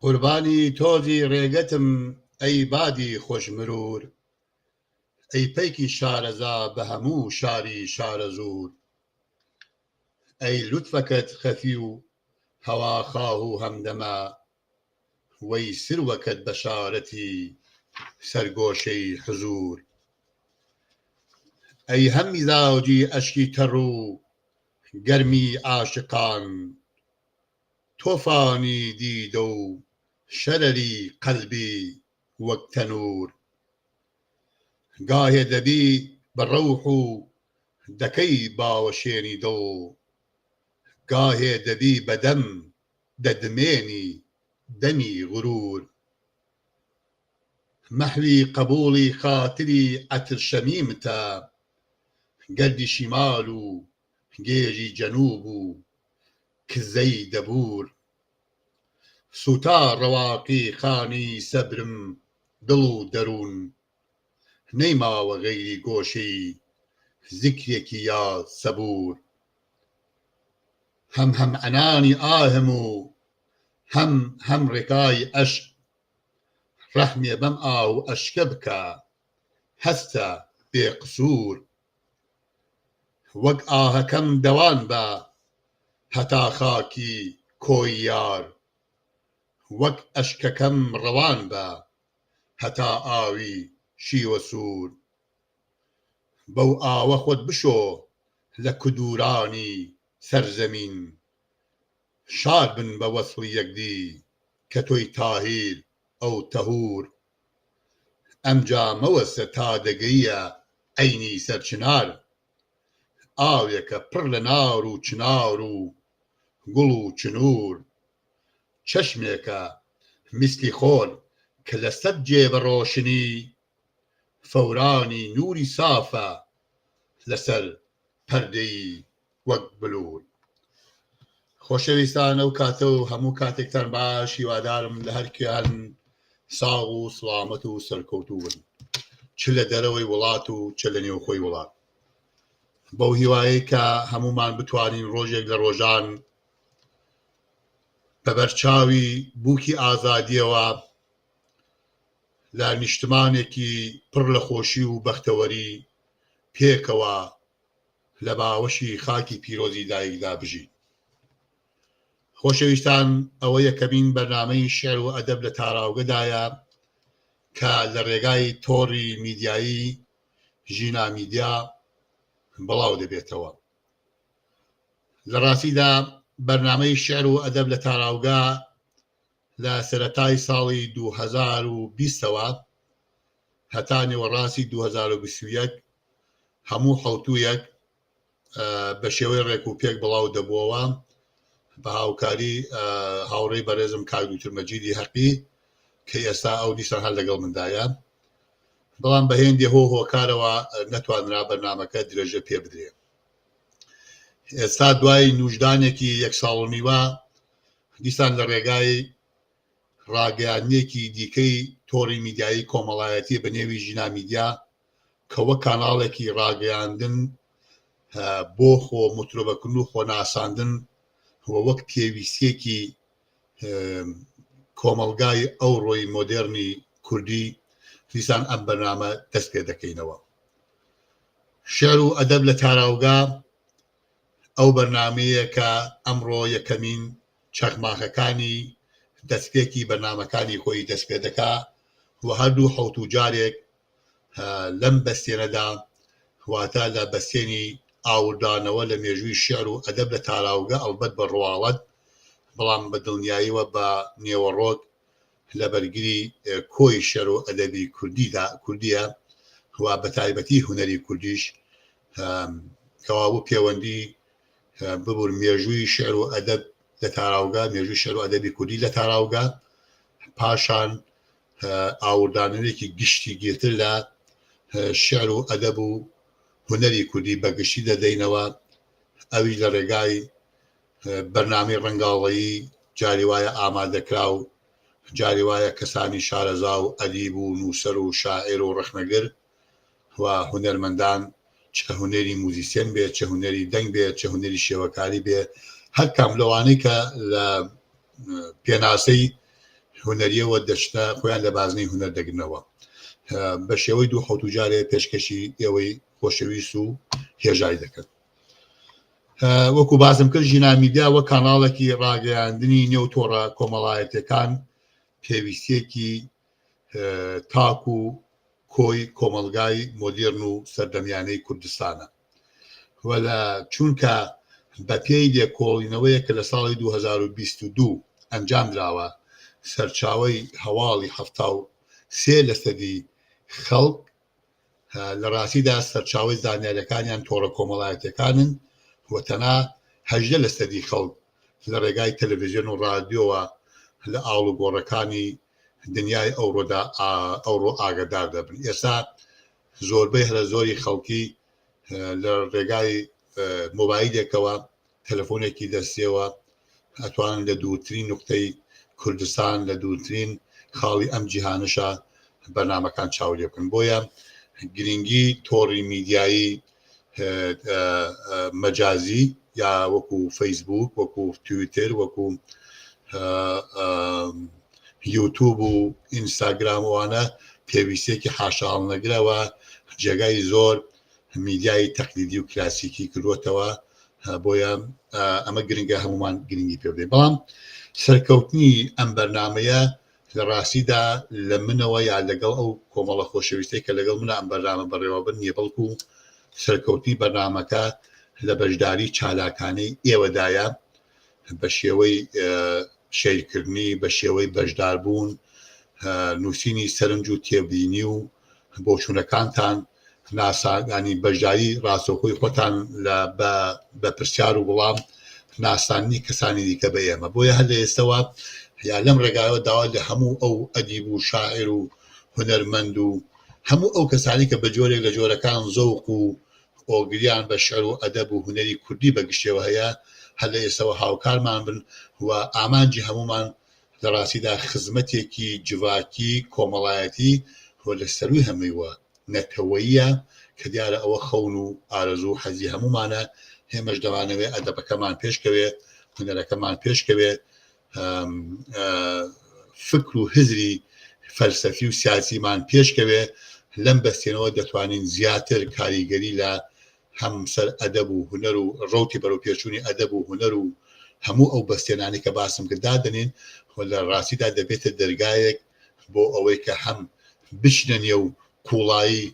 قوربانی تۆزی ڕێگەتم ئەی بادی خۆشمرور، ئەی پەیکی شارەزا بە هەموو شاری شارەزور، ئەی لوتفەکەت خەفی و هەواخواه و هەمدەمە، وەی سروەکەت بەشارەتی سەرگۆشەی حوزور، ئەی هەم میزاجی ئەشکی تەڕ و گەرمی عاشقان، تۆفانی دیدە و شەرەری قەلبی وەک تەنوور گاهێ دەبی بە ڕەوح و دەکەی باوەشێنی دڵ گاهێ دەبی بەدەم دەدمێنی دەمی غرور مەحوی قەبوڵی خاتری عەتر شەمیمتە گەردی شیمال و گێژی جەنوب و کزەی دەبور سوتا ڕەواقی خانی سەبرم دڵ و دەروون نەیماوە غەیری گۆشەی زیکرێکی یا سەبور هەم عنانی ئاهم و هەم ڕێکای عەشق ڕەحمێ بەم ئاو ئەشکە بکە هەستە بێقسوور وەک ئاهەکەم دەوان بە هەتا خاکی کۆی یار وەک ئەشکەکەم ڕەوان بە هەتا ئاوی شیوە سوور بەو ئاوە خۆت بشۆ لە کدورانی سەرزەمین شاد بن بە وەسڵی یەکدی کە تۆی تاهیر ئەو تەهور ئەمجا مەوەسە تا دەگەیە عەینی سەرچنار ئاوێکە پڕ لە نار و چنار و گوڵ و چنوور چەشمێکە میسلی خۆر کە لە سەد جێبە ڕۆشنی فەورانی نووری سافە لەسەر پەردەی وەک بلور خۆشەویستان ئەو کاتە و هەموو کاتێکتان باش هیوادارم لە هەرکیان ساغ و سڵامەت و سەرکەوتوو بن چ لە دەرەوەی وڵات و چ لە نێو خۆی وڵات بەو هیوایە کە هەمومان بتوانین ڕۆژێک لە ڕۆژان بەبەرچاوی بووکی ئازادیەوە لە نیشتمانێکی پڕ لە خۆشی و بەختەوەری پێکەوە لە باوەشی خاکی پیرۆزی دایکدا بژین خۆشەویستان ئەوە یەکەمین بەرنامەی شێعر و ئەدەب لە تاراوگەدایە کە لە ڕێگای تۆڕی میدیایی ژینا میدیا بڵاو دەبێتەوە لە ڕاستیدا بەرنامەی شێعر و ئەدەب لە تاراوگا لە سەرەتای ساڵی 2020ەوە هەتا نێوەڕاستی 2021 هەموو حەوتوویەک بە شێوەی ڕێک و پێک بڵاو دەبووەوە بە هاوکاری هاوڕێی بەڕێزم کاک دوکتور مەجیدی هەقی کە ئێستا ئەو دیسان هەر لەگەڵ مندایە بەڵام بە هێندی هۆکارەوە نەتوانرا بەرنامەکە درێژە پێ بدرێ ئێستا دوای نوژدانێکی یەک ساڵ و نیوە دیسان لە ڕێگای ڕاگەیاندنێکی دیکەی تۆڕی میدیایی کۆمەڵایەتی بە نێوی ژینا میدیا کە وەک کاناڵێکی ڕاگەیاندن بۆ خۆ مترۆبەکردن و خۆناساندن وەک پێویستیەکی کۆمەلگای ئەو ڕۆی مۆدێرنی کوردی دیسان ئەم بەرنامە دەست پێ دەکەینەوە شێعر و ئەدەب لە تاراوگا ئەو بەرنامەیە کە ئەمڕۆ یەکەمین چەقماخەکانی دەستپێکی بەرنامەکانی خۆی دەست پێ دەکا و هەردوو حەوت و جارێک لەم بەستێنەدا واتە لە بەستێنی ئاوردانەوە لە مێژووی شێعر و ئەدەب لە تاراوگە ئەڵبەت بە ڕواڵەت بەڵام بە دڵنیاییەوە بە نێوەڕۆک لە بەرگری کۆی شێعر و ئەدەبی کوردیە و بە تایبەتی هونەری کوردیش کەوابوو پەیوەندی ببوور مێژووی شێعر و ئەدەب لە تاراوگا مێژووی شێعر و ئەدەبی کوردی لە تاراوگا پاشان ئاوردانەوەیەکی گشتی گرتر لە شێعر و ئەدەب و هونەری کوردی بەگشتی دەدەینەوە ئەوی لە ڕێگای بەرنامەی ڕەنگاڵەیی جاری وایە ئامادەکرا و جاری وایە کەسانی شارەزا و ئەدیب و نووسەر و شاعیر و ڕەخنەگر و هونەرمەندان چه هونەری موزیسیەن بێت چه هونەری دەنگ بێت چه هونەری شێوەکاری بێت هەر کام لەوانەی کە لە پێناسەی هونەریەوە دەچنە خۆیان لە بازنەی هونەر دەگرنەوە بە شێوەی دوو حەوت و جارێ پێشکەشی ئێوەی خۆشەویست و هێژای دەکەن وەکو بازم کرد ژینا میدیا وە کاناڵێکی ڕاگەیاندنی نێو تۆڕە کۆمەڵایەتەکان پێویستیەکی تاک و کۆی کۆمەلگای مۆدێرن و سەردەمیانەی کوردستانە وە لە چونکە بە پێی لێکۆڵینەوەیە کە لە ساڵی 2022 ئەنجام درراوە سەرچاوەی هەواڵی 73% خەڵک لە ڕاستیدا سەرچاوی زانیاریەکانیان تۆڕە کۆمەڵایەتەکانن و تەنها 18% خەڵک لە ڕێگای تەلەڤیزیۆن و رادیۆوە لە ئاڵوگۆڕەکانی دنیای ئەوڕۆ ئاگدار دەبن. ئێستا زۆربەی هەرە زۆری خەڵکی لە ڕێگای مۆبایلێکەوە تەلەفۆنێکی دەستێەوە ئەتوانن لە دووترین نقطەی کوردستان لە دووترین خاڵی ئەم جیهانشە بەرنامەکان چاودێ بکەن. بۆیە گرنگی تۆڕی میدیایی مەجازی یا وەکو فەیسبوک وەکو تویتر وەکو یوتوب و ئینستاگراموانە پێویستێکی حاشاڵ نەگرەوە جێگای زۆر میدیای تەقلیدی و کلاسیکی کردوتەوە. بۆیە ئەمە گرنگە هەمومان گرنگی پێ بدەین. بەڵام سەرکەوتنی ئەم بەرنامەیە لە ڕاستیدا لە منەوە یا لەگەڵ ئەو کۆمەڵە خۆشەویستەی کە لەگەڵ منە ئەم بەرنامە بەڕێوەبن نیە، بەڵکو سەرکەوتنی بەرنامەکە لە بەشداری چالاکانەی ئێوەدایە بە شێوەی شێرکردنی، بە شێوەی بەشداربوون، نووسینی سەرنج و تێبینی و بۆچوونەکانتان ناسانی بەشداری ڕاستەوخۆی خۆتان بە پرسیار و وەڵام ناسانی کەسانی دیکە بە ئێمە. بۆیە هەر لە ئێستەوە یا لەم ڕێگایەوە داوا لە هەموو ئەو ئەدیب و شاعر و هونەرمەند و هەموو ئەو کەسانی کە بە جۆرێک لە جۆرەکان زەوق و ئۆگریان بە شەعر و ئەدەب و هونەری کوردی بەگشتەوە هەیە، هەر لە ئێستەوە هاوکارمان بن و ئامانجی هەمومان لە ڕاستیدا خزمەتێکی جواکی کۆمەڵایەتی لە سەروی هەموویوە نەتەوەییە کە دیارە ئەوە خەون و ئارەزوو حەزی هەمومانە. هێمەش دەوانەوێت ئەدەبەکەمان پێشکەوێت، هونەرەکەمان پێشکەوێت، فکر و هزری فەلسەفی و سیاسیمان پێشکەوێت. لەم بەستێنەوە دەتوانین زیاتر کاریگەری لە هەم سەر ئەدەب و هونەر و ڕوتی بەرەو پێچوونی ئەدەب و هونەر و هەموو ئەو بەستێنانی کە باسم کردا دەنین لە ڕاستیدا دەبێتە دەرگایەک بۆ ئەوەی کە هەم بچنە نێو کوڵایی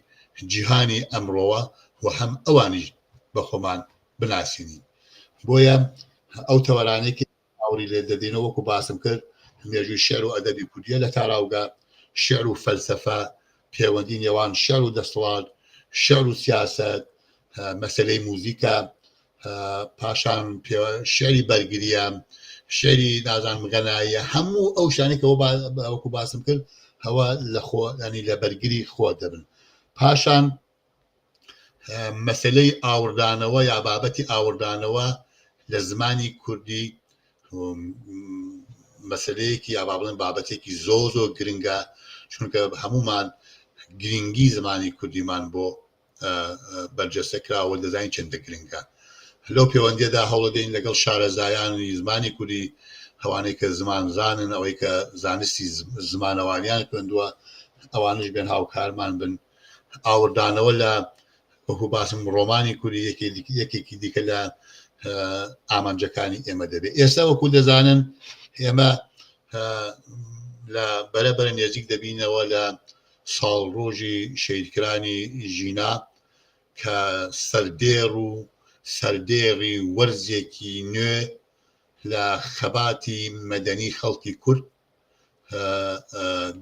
جیهانی ئەمڕۆوە و هەم ئەوانیش بە خۆمان بناسیینی. بۆیە ئەو تەوەرانێکی ئاوری لێ دەدەینەوە وەکو باسم کرد مێژووی شێعر و ئەدەبی کوردیە لە تاراوگا شێعر و فەلسەفە، پەیوەندی نێوان شێعر و دەسەڵات، شێعر و سیاسەت، مەسەلەی موزیکە، پاشان شێعری بەرگریە، شێعری نازانم غەناییە، هەموو ئەو شانێکەوە وەکو باسم کرد هەوە لە خۆنی لە بەرگری خۆ دەبن. پاشان مەسەلەی ئاوردانەوە یا بابەتی ئاوردانەوە لە زمانی کوردی مەسەلەیەکی یا بابڵێن بابەتێکی زۆر گرنگە، چونکە هەمومان گرنگی زمانی کوردیمان بۆ بەرجەستە کراوە دەزانین چەندە گرنگە. لەو پەیوەندیەدا هەوڵەدەین لەگەڵ شارەزایانی زمانی کوردی، ئەوانەی کە زمان زانن، ئەوەی کە زانستی زمانەوانیان خوێندووە، ئەوانش بێن هاوکارمان بن. ئاوردانەوە لە وەکو باسم ڕۆمانی کوردی یەکێکی دیکە لە ئامانجەکانی ئێمە دەبێت. ئێستا وەکو دەزانن ئێمە لە بەرەبەرە نێزیک دەبینەوە لە ساڵڕۆژی شەیدکرانی ژینا کە سەردێڕ و سەردێڕی وەرزێکی نوێ لە خەباتی مەدەنی خەڵکی کورد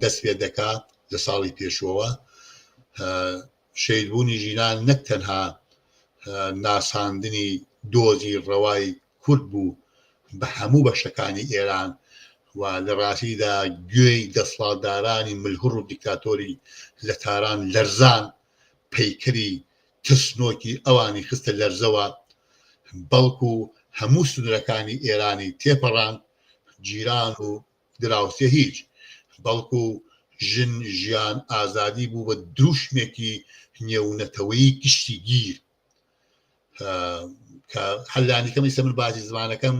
دەست پێ دەکا لە ساڵی پێشوەوە. شەیدبوونی ژینان نەک تەنها ناساندنی دۆزی ڕەوای کورد بوو بە هەموو بەشەکانی ئێران و لە ڕاستیدا گوێی دەسەڵاتدارانی ملهوڕ و دیکتاتۆری لە تاران لەرزان پەیکەری تسنۆکی ئەوانی خستە لەرزەوە، بەڵکو هەموو سنوورەکانی ئێرانی تێپەڕان، جیران و دراوسێ هیچ، بەڵکو ژن ژیان ئازادی بوو بە دروشمێکی نێونەتەوەی گشتی گیر کە هەلانی کەمی سەمن باسی زمانەکەم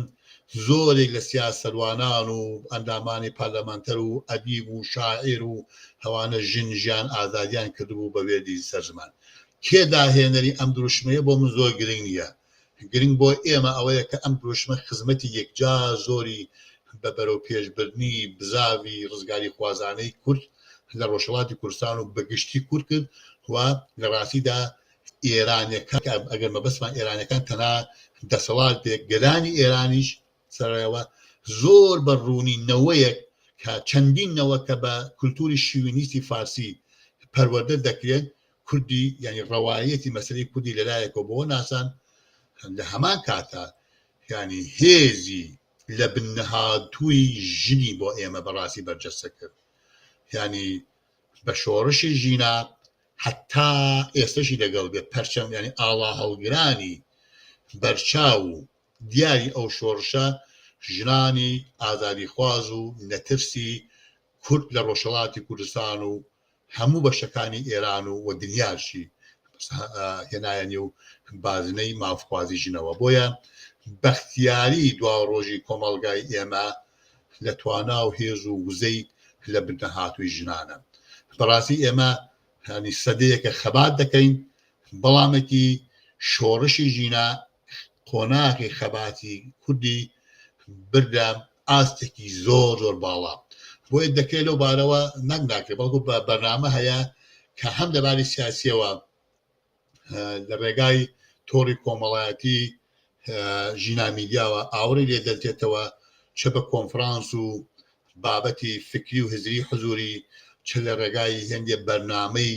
زۆرێک لە سیاسەروانان و ئەندامانی پارلەمانتەر و ئەدیب و شاعیر و هەوانە ژن ژیان ئازادیان کردبوو بە وێردی سەرزمان. کێداهێنەری ئەم دروشمەیە بۆ من زۆر گرنگ نییە. گرنگ بۆ ئێمە ئەوەیە کە ئەم دروشمە خزمەتی یەکجا زۆری بە بەرەو پێشبردنی بزاوی ڕزگاری خوازانەی کورد لە ڕۆژهەڵاتی کوردستان و بەگشتی کورد کرد و لە ڕاستیدا ئێرانیەکان ئەگەر مەبەستمان ئێرانیەکان تەنها دەسەڵات پێک گەلانی ئێرانیش سەرەوە زۆر بەڕوونی نەوەیەک کە چەندینەوە کە بە کولتوری شیوینیستی فارسی پەروەردە دەکرێت کوردی ینی ڕەوایەتی مەسەلەی کوردی لەلایەکەوە بۆ ناسان لە هەمان کاتە ینی هێزی لە بنەهاتووی ژنی بۆ ئێمە بەڕاستی بەرجەستە کرد ینی بە شۆڕشی ژینا حتا ئێستاشی لەگەڵ بێت پەرچەم ینی ئاڵا هەڵگرانی بەرچاو و دیاری ئەو شۆڕشە ژنانی ئازادیخواز و نەترسی کورد لە ڕۆژهەڵاتی کوردستان و هەموو بەشەکانی ئێران و دنیاشی هێنایە و بازنەی مافخوازی ژنەوە بۆیە بەختیاری دوا ڕۆژی کۆمەڵگای ئێمە لە توانا و هێز و وزەی لە بنەهاتووی ژنانە بەڕاستی ئێمە ینی سەدەیەکە خەبات دەکەین بەڵامێکی شۆڕشی ژینا قۆناغی خەباتی کوردی بردە ئاستێکی زۆر زۆر باڵا بۆیە دەکرێت لەو بارەوە ناکرێت بەڵکو بە بەرنامە هەیە کە هەم لەباری سیاسیەوە لە ڕێگای تۆڕی کۆمەڵایەتی ژینا میدیاوە ئاوری لێ دەدرێتەوە چ بە کۆنفرانس و بابەتی فکری و هزری حزوری چ لە ڕێگای هێندێ بەرنامەی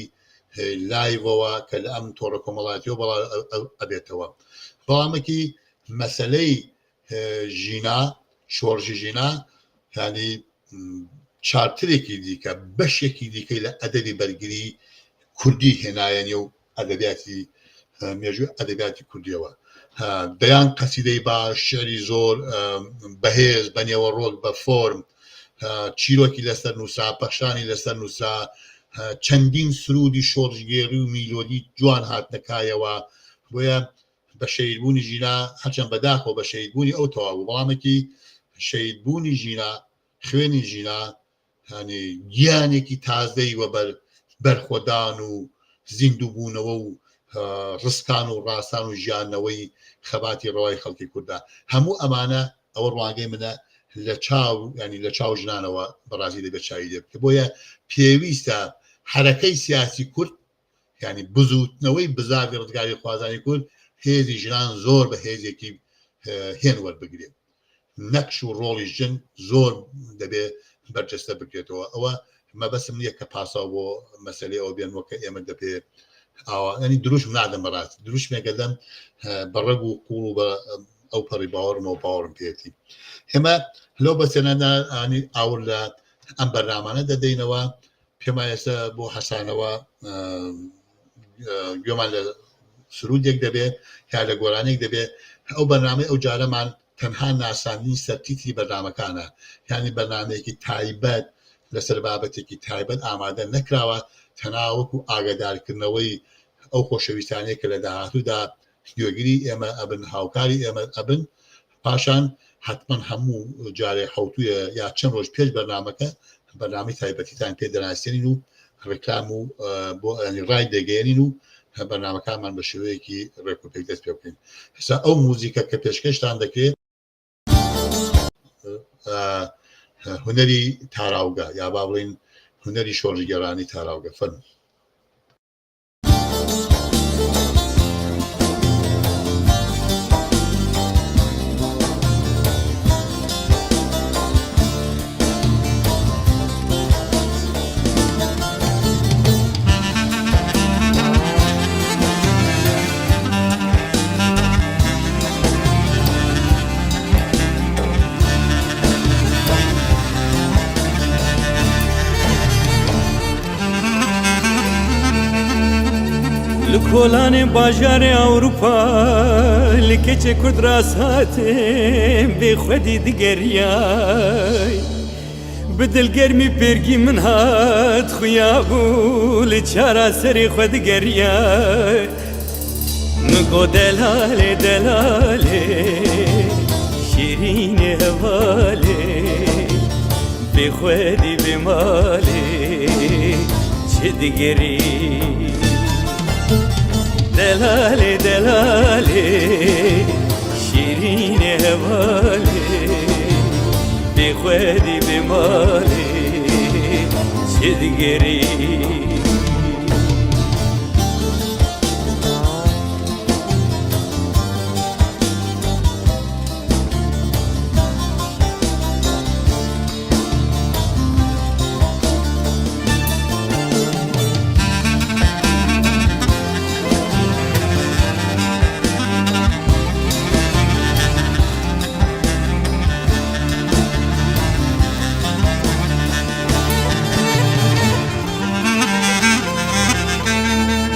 لایڤەوە کە لە ئەم تۆڕە کۆمەڵایەتیەوە بەڵا ئەبێتەوە بەڵامێکی مەسەلەی ژینا شۆڕژی ژینا ینی چارترێکی دیکە بەشێکی دیکەی لە ئەدەبی بەرگری کوردی هێنایەنی و ئەدەبیاتی مێژووی ئەدەبیاتی کوردیەوە دەیان قەسیدەی باش شعری زۆر بەهێز بە نێوەڕۆک بە فۆرم چیرۆکی لەسەر نووسا پەخشانی لەسەر نووسا چەندین سرودی شۆڕژگێڕی و میلۆدی جوان هاتنەکایەوە بۆیە بە شەیدبوونی ژینا هەرچەند بەداخەوە بە شەیدبوونی ئەو تەواو بەڵامێکی شەیدبوونی ژینا خوێنی ژینا ینی گیانێکی تازەی وە بەرخۆدان و زیندووبوونەوە و ڕستان و ڕاستان و ژیانەوەی خەباتی ڕەوای خەڵکی کووردا هەموو ئەمانە ئەوە ڕوانگەی منە لە چاو ینی لە چاو ژنانەوە بەڕاستی دەبێت چاوی لێ بکە بۆیە پێویستە حرەکەی سیاسی کورد ینی بزوتنەوەی بزاوی ڕزگاری خوازانی کورد هێزی ژنان زۆر بە هێزێکی هێن وەربگرێت نەکش و ڕۆڵی ژن زۆر دەبێت بەرجەستە بکرێتەوە ئەوە مەبەسم نییە کە پاساو بۆ مەسەلەی ئەو بێنەوە کە ئێمە دەپێت ینی دروشم نادەم بەڕاست دروشمێکە دەم بە ڕێگ و قوڵ و بە ئەو پەڕی باوەڕمەوە باوەڕم پێێتی ئێمە لەو بەسێنەدانی ئاور لە ئەم بەرنامانە دەدەینەوە پێما ئێستا بۆ حەسانەوە گوێمان لە سرودێک دەبێت یا لە گۆرانێک دەبێت ئەو بەرنامەی ئەو جارەمان تەنها ناساندنی سەرتیتری بەرنامەکانە یانی بەرنامەیەکی تایبەت لەسەر بابەتێکی تایبەت ئامادە نەکراوە تەناوەکو ئاگادارکردنەوەی ئەو خۆشەویستانەیە کە لە داهاتوودا گوێگیری ئێمە ئەبن هاوکاری ئێمە ئەبن پاشان حتمما هەموو جارێ حوتویە یا چەند ڕۆژ پێش بەرنامەکە بەرنامەی تایبەتیتان پێ دەناسێنین و ڕێکلام و بۆ ڕای دەگەێنین و بەرنامەکانمان بە شێوەیەکی ڕێک و پێک دەست پێ بکەین ئێستا ئەو موزیکە کە پێشکەشتان دەکرێت هونەری تاراوگە یا با بڵین هونەری شۆڕژگێڕانی تاراوگە فەرمووی لکۆلانێ باژارێ ئەوروپا لە کێچێ کورد ڕاستهاتێ بێخوەدی دگەریای بدڵگەرمی پێرگی من هات خویا بوو لە چارا سەری خۆ دگەریای مگۆ دەلالێ دەلالێ شیرینێ هەوالێ بێخوەدی بێمالێ چێ دگەری دلالي دلالي شيرين هوالي بخوادي بمالي شدقري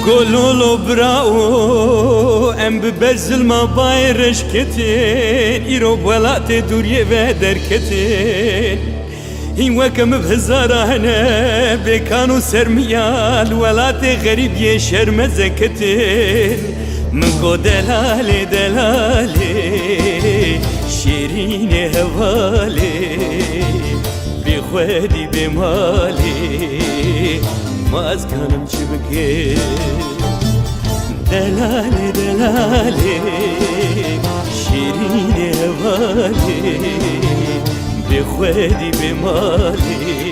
قولوا براو ام ببزل ما بايرش كتين ايرو ولات دوري بدر كتين هين وكم بهزارة هنا بكانو سرميال ولات غريب يشرم زكتين منكو دلالي دلالي شيرين هوالي بخوادي بمالي ما أزكانم شبكي دلالي دلالي شيرين هوالي بخوادي بمالي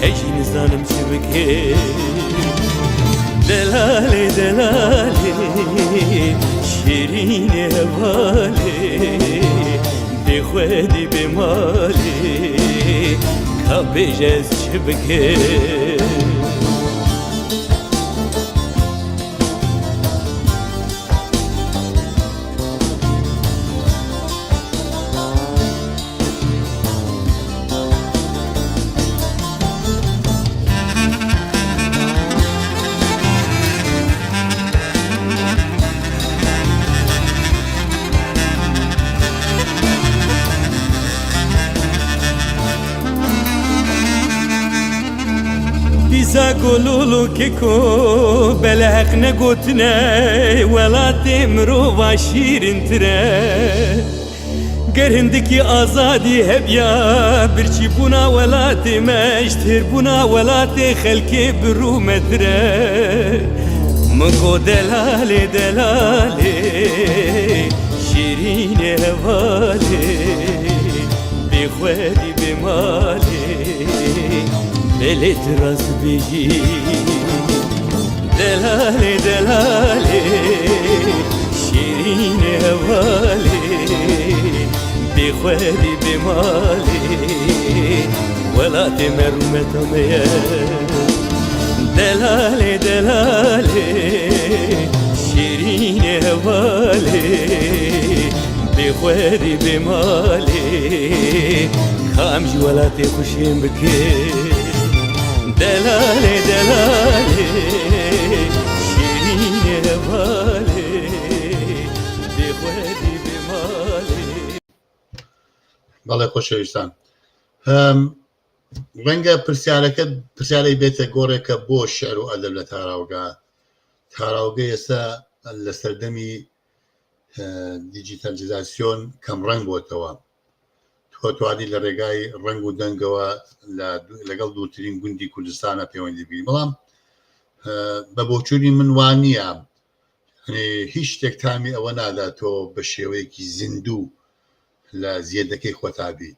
عيشي نزانم شبكي دلالي دلالي شيرين هوالي بخوادي بمالي كابيجز شبكي بيزا قولولو كيكو بلاق نقوتنا ولا تمرو باشير انترا قرهندكي آزادي هبيا برشي بونا ولا تمشتر بونا ولا تخلكي برو مدرا مكو دلالي دلالي شيرين هوالي بخوالي بمالي بلت راس بيجي دلالي دلالي شيرين هوالي بخوالي بمالي ولا تمرمت ميا دلالي دلالي شيرين هوالي بخوالي بمالي خامج ولا تخشين بكي دلالي دلالي شيرين هوالي بخوادي بمالي بەڵێ خۆشەویستان ڕەنگە پرسیارەی بێتە گۆڕێکە بۆ شێعر و ئەدەب لە تاراوگە ئێستا لە سەردەمی دیجیتالیزاسیۆن کەم ڕەنگ بۆتەوە تۆ توانی لە ڕێگای ڕەنگ و دەنگەوە لەگەڵ دووترین گوندی کوردستانە پەیوەندی بگری بەڵام بە بۆچووری من وانە هیچ شتێک تامی ئەوە ناداتەوە بە شێوەیەکی زیندوو لە زیێدەکەی خۆتابی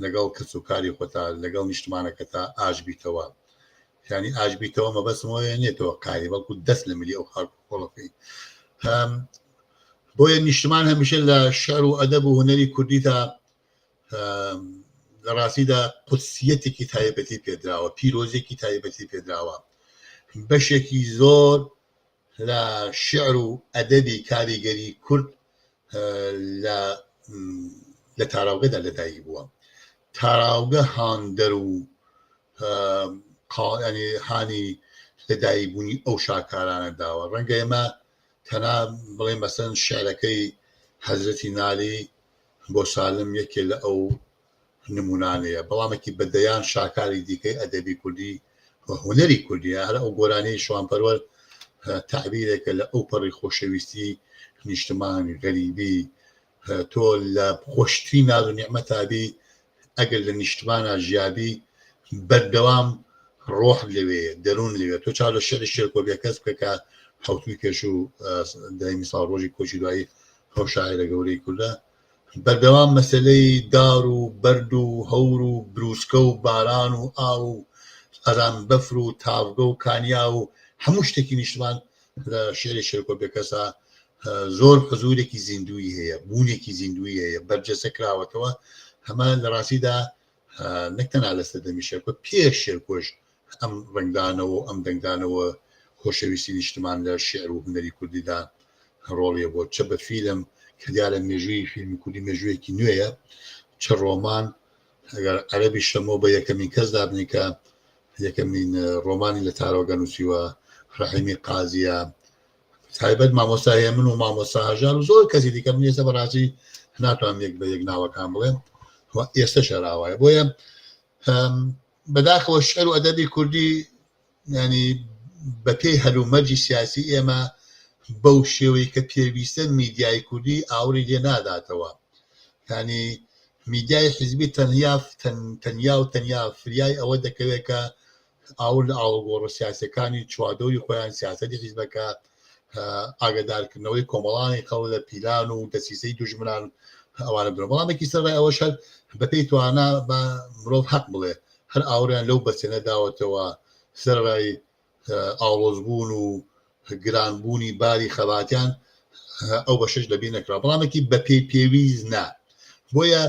لەگەڵ کەس و کاری خۆتا لەگەڵ نیشتمانەکەتا ئاژبیتەوە یعنی ئاژبیتەوە مەبەستمەوەی نێتەوە قاری بەڵکو دەست لە ملی ئەو خۆڵەکەی بۆیە نیشتمان هەمیشە لە شێعر و ئەدەب و هونەری کوردی تا لە ڕاستیدا قودسیەتێکی تایبەتی پێدراوە پیرۆزێکی تایبەتی پێدراوە بەشێکی زۆر لە شێعر و ئەدەبی کاریگەری کورد لە تاراوگەدا لەدایک بووە تاراوگە هاندەر و هانی لەدایکبوونی ئەو شاکارانە داوە ڕەنگە ئێمە تەنها بڵێ مەسەن شێعرەکەی حەزرەتی نالی بۆ سالم یەکێ لە ئەو نمونانەیە بەڵامێکی بەدەیان شاکاری دیکەی ئەدەبی کوردی هونەری کوردیە هەر ئەو گۆرانەی شوانپەروەر تعبیرێکە لە ئەو پەڕی خۆشەویستی نیشتمان غەریبی تۆ لە خۆشتری ناز و نیعمەتابی ئەگەر لە نیشتمانە ژیابی بەردەوام ڕۆح لەوێ دەروون لەوێ تۆ چاو لە شێعری شێرکۆبیە کەس بکە کە حوتوی کێش و دایمی ساڵ ڕۆژی کۆچی دوایی ئەو شاعرە گەورەی کوردە بەردەوام مەسەلەی دار و بەرد و هەور و بروسکە و باران و ئاو و ئەران بەفر و تاڤگە و کانیا و هەموو شتێکی نیشتمان لە شێعری شێرکۆبیەکەسا زۆر حزورێکی زیندوی هەیە بوونێکی زیندوی هەیە بەرجەسە کراوەتەوە هەمە لە ڕاستیدا نەکتەنا لە سەردەمی شێرکۆ پێش شێرکۆش ئەم ڕنگدانەوە ئەم دەنگدانەوە خۆشەویستی نیشتمان لە شێعر و هونەری کوردیدا ڕۆڵیە بۆ چە بە فیلم کە دیارە مێژووی فیلمی کوردی مێژوویەکی نوێیە چە ڕۆمان ئەگەر عەرەبی شەمۆ بە یەکەمین کەس دابنی کە یەکەمین ڕۆمانی لە تاراوگە نووسیوە ڕەحیمی قازیە تایبەت مامۆستای من و مامۆستا هەژار و زۆر کەسی دیکە من ئێستا بەڕاستی ناتوانم یەک بە یەک ناوەکان بڵێم ئێستا شەراوایە بۆیە بەداخەوە شعر و ئەدەبی کوردی ینی بە پێی هەلومەرجی سیاسی ئێمە بەو شێوەی کە پێویستە میدیای کوردی ئاوری لێ ناداتەوە ینی میدیای حیزبی تەنیا فریای ئەوە دەکەوێت کە ئاور لە ئاڵگۆڕە سیاسەکانی چوادۆری خۆیان سیاسەتی حیزبەکە ئاگدارکردنەوەی کۆمەڵانی خەڵ لە پیلان و دەسیسەی دوژمنان ئەوانە برن بەڵامێکی سەر ئەوەش هەر بەپێی توانە بە مرۆڤ حەق بڵێ هەر ئاوریان لەو بەسێنە داوەتەوە سەرڕای ئاڵۆزبوون و گرانبوونی باری خەباتیان ئەو بەشش لەبیر نەکرا بەڵامێکی بەپێی پێویست نا بۆیە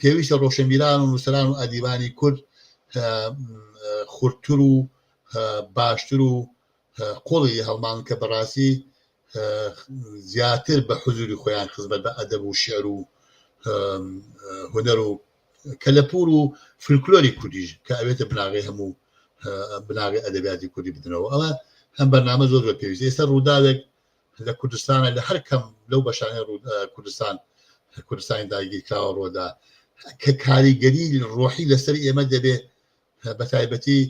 پێویستە ڕۆشنبیران و نووسەران و ئەدیبانی کورد خورتتر و باشتر و قوڵی هەڵمان کە بەڕاستی زیاتر بە حزوری خۆیان خزمەت بە ئەدەب و شێعر و هونەر و کەلەپور و فلکلۆری کوردیش کە ئەوێتە بناغی هەموو بناغی ئەدەبیاتی کوردی بدنەوە ئەوە هەم بەرنامە زۆر زۆر پێویست ئێستا ڕووداوێک لە کوردستانە لە هەر کەم لەو بەشانەی کوردستانی داگیرکراوە ڕۆدا کە کاریگەری ڕۆحی لەسەر ئێمە دەبێ بە تایبەتی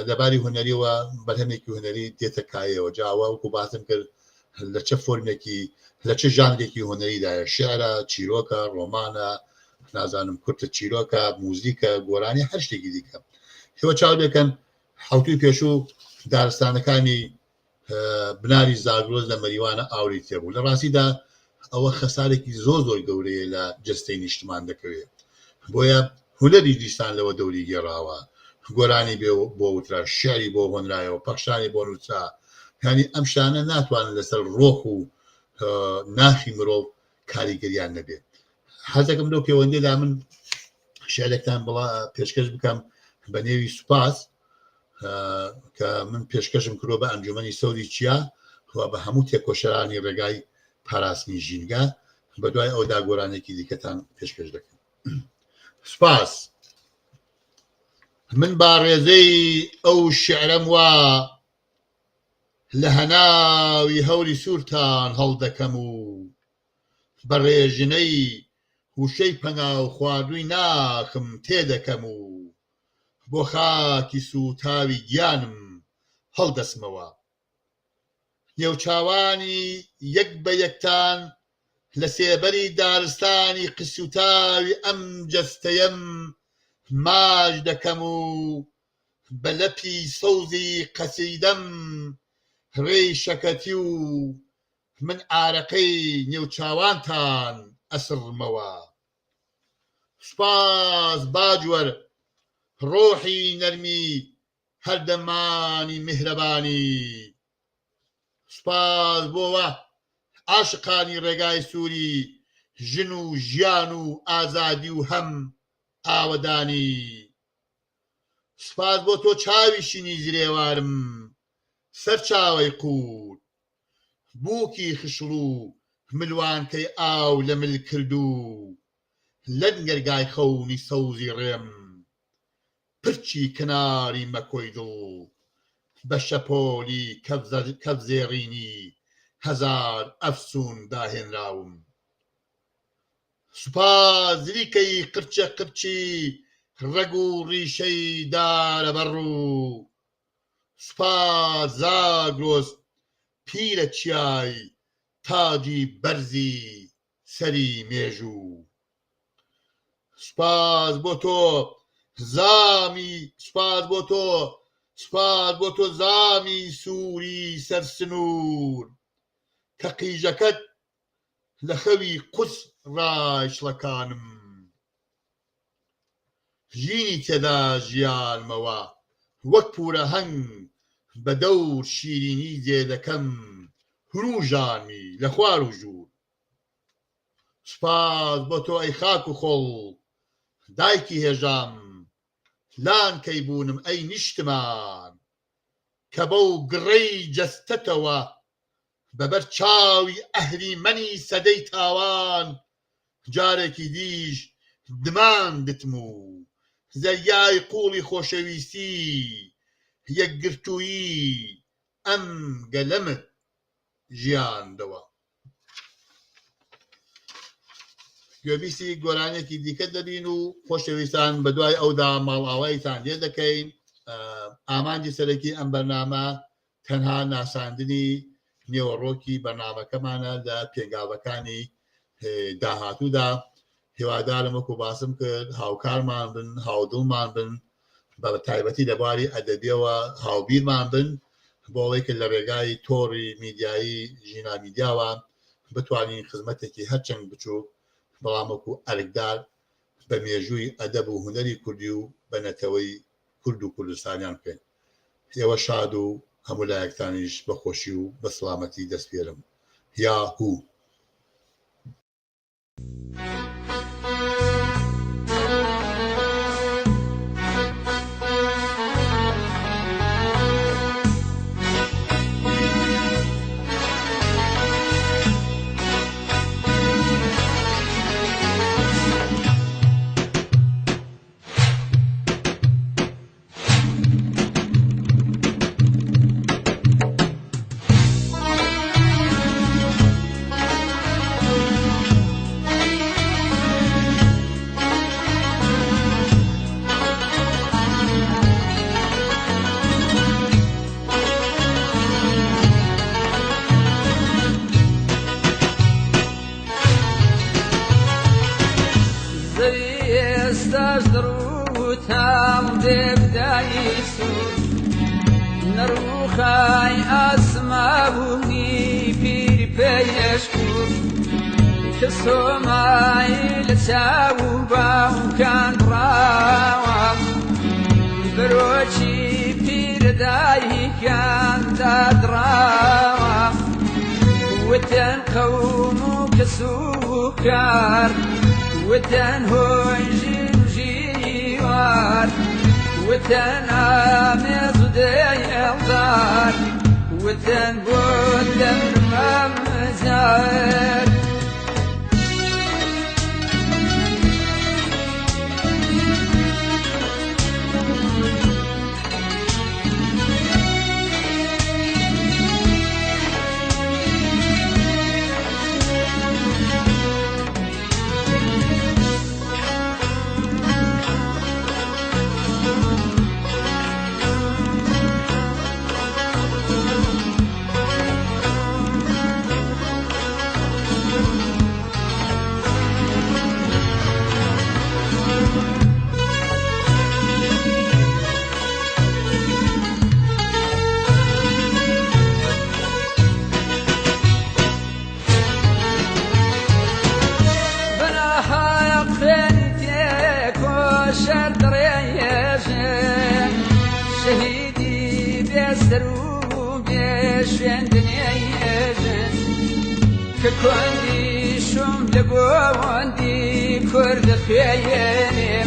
لەباری هوەریەوە بەرهەمێکی هوەری دێتە کایەوە جاوا وەکو باسم کرد لە چه فۆرمێکی لە چه ژانرێکی هوەریدایە شێعرە چیرۆکە ڕۆمانە نازانم کورتە چیرۆکە موزیکە گۆرانی هەر شتێکی دیکە هێوە چاو دەکەن حوتوی پێشوو دارستانەکانی بناری زاگرۆز لە مەریوانە ئاوری تێبوو لە ڕاستیدا ئەوە خەسارێکی زۆر زۆر گەورەیە لە جستەی نیشتمان دەکەوێت بۆیە هوەری دیسان لەوە دەوری گێڕاوە گۆرانی بۆ وترا شعری بۆ هۆنرایەوە پەخشانی بۆ نووسا ینی ئەم شانە ناتوانن لەسەر ڕۆح و ناخی مرۆڤ کاریگەریان نەبێت حەزەکەم لەو پەیوەندیدا من شعرێکتان بڵا پێشکەش بکەم بە نێوی سوپاس کە من پێشکەشم کردۆ بە ئەنجومەنی سەوری چیا بە هەموو تێکۆشەرانی ڕێگای پاراستنی ژینگە بە دوای ئەو داگۆرانێکی دیکەتان پێشکەش دەکەم سوپاس من با ڕێزەی ئەو شعرەم وا لە هەناوی هەوری سوورتان هەڵدەکەم و بە ڕێژنەی وشەی پەناو خواردووی ناخم تێدەکەم و بۆ خاکی سوتاوی گیانم هەڵدەسمەوە نێوچاوانی یەک بە یەکتان لە سێبەری دارستانی قسوتاوی ئەم جەستەیەم ماش دەکەم و بە لەپی سەوزی قەسیدەم ڕێی شەکەتی و من ئارەقەی نێوچاوانتان ئەسڕمەوە سوپاس باجوەر ڕۆحی نەرمی هەردەمانی میهرەبانی سوپاس بۆوە عاشقانی ڕێگای سووری ژن و ژیان و ئازادی و هەم ئاوەدانی سوپاس بۆ تۆ چاوی شینی زرێوارم سەر چاوەی قوت بووکی خشڵ و ملوانکەی ئاو لە مل کردو لەنگەرگای خەونی سەوزی ڕێم پرچی کناری مەکۆی دڵ بە شەپۆلی کەفزێڕینی هەزار ئەفسوون داهێنراوم سوپاس زریکەی قرچە قرچی ڕەگ و ڕیشەی دارەبەڕ و سوپاس زاگرۆس پیرە چیای تاجی بەرزی سەری مێژوو سوپاس بۆ تۆ زامی سووری سەرسنوور کە قیژەکەت لە خەوی قوس ڕایشڵەکانم ژینی تێدا ژیانمەوە وەک پورە هەنگ بە دەور شیرینی جێدەکەم هروژانی لە خوار و ژوور سوپاس بۆ تۆ ئەی خاک و خۆڵ دایکی هێژام لانکەی بوونم ئەی نیشتمان کە بەو گڕەی جەستەتەوە بەبەر چاوی ئەهریمەنی سەدەی تاوان جارێکی دیش دماندتم و زەریای قوڵی خۆشەویستی یەکگرتوویی ئەم گەلەمت ژیاندەوە. گوێبیستی گۆرانێکی دیکە دەبین و خۆشەویستان بە دوای ئەودا ماڵئاوایتان لێ دەکەین. ئامانجی سەرەکی ئەم بەرنامە تەنها ناساندنی نێوەڕۆکی بەرنامەکەمانە لە پێنگاوەکانی داهاتوودا. هیوادارم وەکو باسم کرد هاوکارمان بن، هاودڵمان بن، بە تایبەتی لە بواری ئەدەبیەوە هاوبیرمان بن بۆ ئەوەی کە لە ڕێگای تۆڕی میدیایی ژینا میدیاوە بتوانین خزمەتێکی هەرچەند بچوو بەڵام وەکو ئەرکدار بە مێژووی ئەدەب و هونەری کوردی و بەنەتەوەی کورد و کوردستانیان بکەین. ئێوە شاد و هەموو لایەکتانیش بەخۆشی و بە سڵامەتی دەست پێرم. یاهوو. نروخای ئاسمابوونی پیر پێیشکوور کە سۆمای لە چاو و باوکان ڕاوە بەرۆکی پیرەدایکان دادڕاوە وتەن قەوم و کەس و کار وتەن هۆی ژین و ژیوار وتن آمز ديالدار وتن بودن ممزار شهيدي بيسرو بيشندني ككوندي شوم لبوندي كرد خياني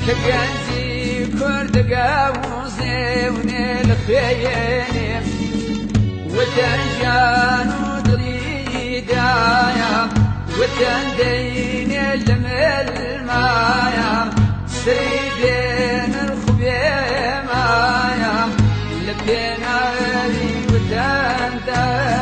كجنزي كرد قاوزي ونيل خياني وتنجان ودريدايا وتندين المايا سيدين الخبيمايا لبينا لي وتندايا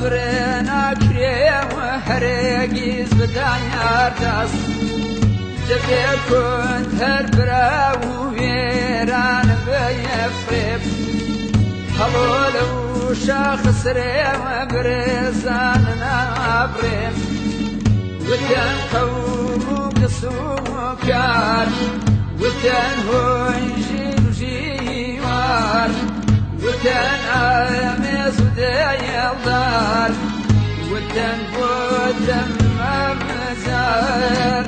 فرنا كريم وحرقيز بدايار داس جبي كنت هالبرا وفيران بيفريب هلولو شخص ريم بريزان نابريم وتن قوم سوكار وتن هوي جيوار وتن آمس وداي الدار وتن بوتن ممزار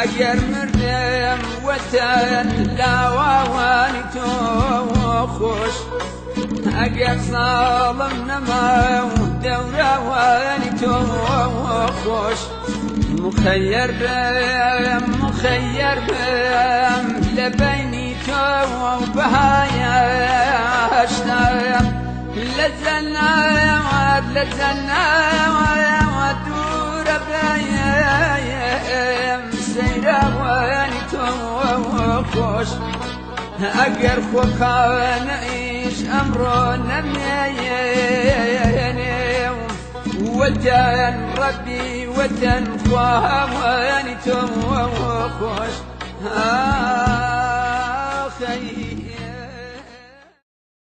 أجر مردم وتن لا وانتو خوش أجر ظالم نما ودورة وانتو خوش مخير بم لبيني تو وبهايا اشتايا لزلنا ودور بيا سيرا وانتو خوش أجر خوكا نعيش أمرنا مياني وتن ربي وتن خواه وانتو خوش